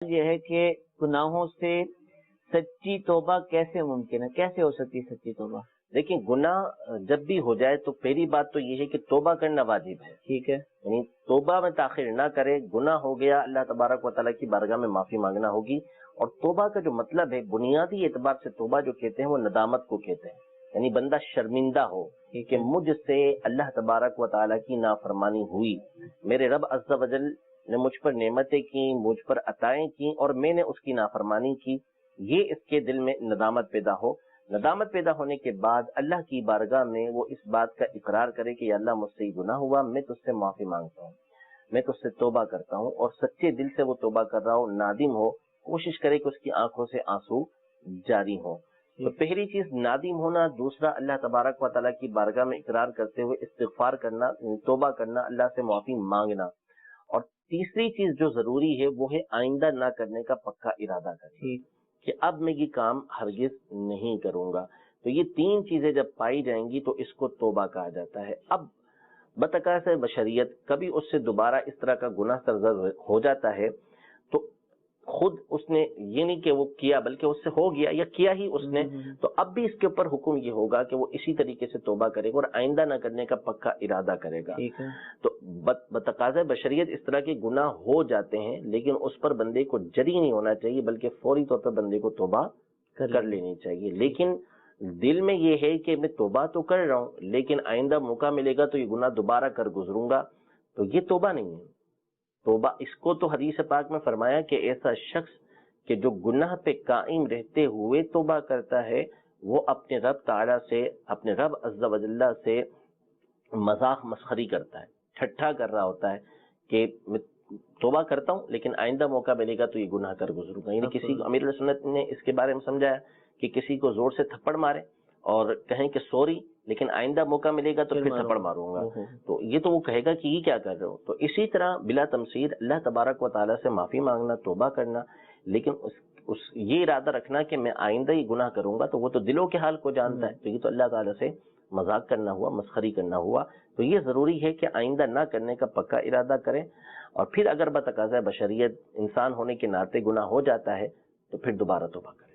یہ ہے کہ گناہوں سے سچی توبہ کیسے ممکن ہے، کیسے ہو سکتی ہے سچی توبہ؟ دیکھیں، گناہ جب بھی ہو جائے تو پہلی بات تو یہ ہے کہ توبہ کرنا واجب ہے. ٹھیک ہے، یعنی توبہ میں تاخیر نہ کرے. گناہ ہو گیا، اللہ تبارک و تعالیٰ کی بارگاہ میں معافی مانگنا ہوگی. اور توبہ کا جو مطلب ہے بنیادی اعتبار سے توبہ جو کہتے ہیں وہ ندامت کو کہتے ہیں. یعنی بندہ شرمندہ ہو کہ مجھ سے اللہ تبارک و تعالیٰ کی نافرمانی ہوئی، میرے رب عز و جل نے مجھ پر نعمتیں کی، مجھ پر عطائیں کی، اور میں نے اس کی نافرمانی کی. یہ اس کے دل میں ندامت پیدا ہو. ندامت پیدا ہونے کے بعد اللہ کی بارگاہ میں وہ اس بات کا اقرار کرے کہ یا اللہ مجھ سے یہ گناہ ہوا، میں تجھ سے معافی مانگتا ہوں، میں تجھ سے توبہ کرتا ہوں، اور سچے دل سے وہ توبہ کر رہا ہو، نادم ہو، کوشش کرے کہ اس کی آنکھوں سے آنسو جاری ہو. تو پہلی چیز نادم ہونا. دوسرا اللہ تبارک و تعالیٰ کی بارگاہ میں اقرار کرتے ہوئے استغفار کرنا، توبہ کرنا، اللہ سے معافی مانگنا. اور تیسری چیز جو ضروری ہے وہ ہے آئندہ نہ کرنے کا پکا ارادہ کرنا کہ اب میں یہ کام ہرگز نہیں کروں گا. تو یہ تین چیزیں جب پائی جائیں گی تو اس کو توبہ کہا جاتا ہے. اب بتقاضۂ بشریت کبھی اس سے دوبارہ اس طرح کا گناہ سرزد ہو جاتا ہے تو خود اس نے یہ نہیں کہ وہ کیا بلکہ اس سے ہو گیا یا کیا ہی اس نے، تو اب بھی اس کے اوپر حکم یہ ہوگا کہ وہ اسی طریقے سے توبہ کرے گا اور آئندہ نہ کرنے کا پکا ارادہ کرے گا. تو بتقاضۂ بشریت اس طرح کے گناہ ہو جاتے ہیں، لیکن اس پر بندے کو جری نہیں ہونا چاہیے بلکہ فوری طور پر بندے کو توبہ کر لینی چاہیے. لیکن دل میں یہ ہے کہ میں توبہ تو کر رہا ہوں لیکن آئندہ موقع ملے گا تو یہ گناہ دوبارہ کر گزروں گا، تو یہ توبہ نہیں ہے. توبہ اس کو تو حدیث پاک میں فرمایا کہ ایسا شخص کہ جو گناہ پہ قائم رہتے ہوئے توبہ کرتا ہے وہ اپنے رب تعالیٰ سے، اپنے رب عز و جل سے مذاق مسخری کرتا ہے، ٹھٹھا کر رہا ہوتا ہے کہ میں توبہ کرتا ہوں لیکن آئندہ موقع ملے گا تو یہ گناہ کر گزروں گا. یعنی کسی کو امیر سنت نے اس کے بارے میں سمجھایا کہ کسی کو زور سے تھپڑ مارے اور کہیں کہ سوری لیکن آئندہ موقع ملے گا تو پھر تھپڑ ماروں گا، تو یہ تو وہ کہے گا کہ یہ کیا کر رہے ہو. تو اسی طرح بلا تمثیل اللہ تبارک و تعالیٰ سے معافی مانگنا، توبہ کرنا، لیکن یہ ارادہ رکھنا کہ میں آئندہ ہی گناہ کروں گا، تو وہ تو دلوں کے حال کو جانتا ہے، تو یہ تو اللہ تعالیٰ سے مذاق کرنا ہوا، مسخری کرنا ہوا. تو یہ ضروری ہے کہ آئندہ نہ کرنے کا پکا ارادہ کریں. اور پھر اگر بتقاضۂ بشریت انسان ہونے کے ناطے گناہ ہو جاتا ہے تو پھر دوبارہ توبہ کریں.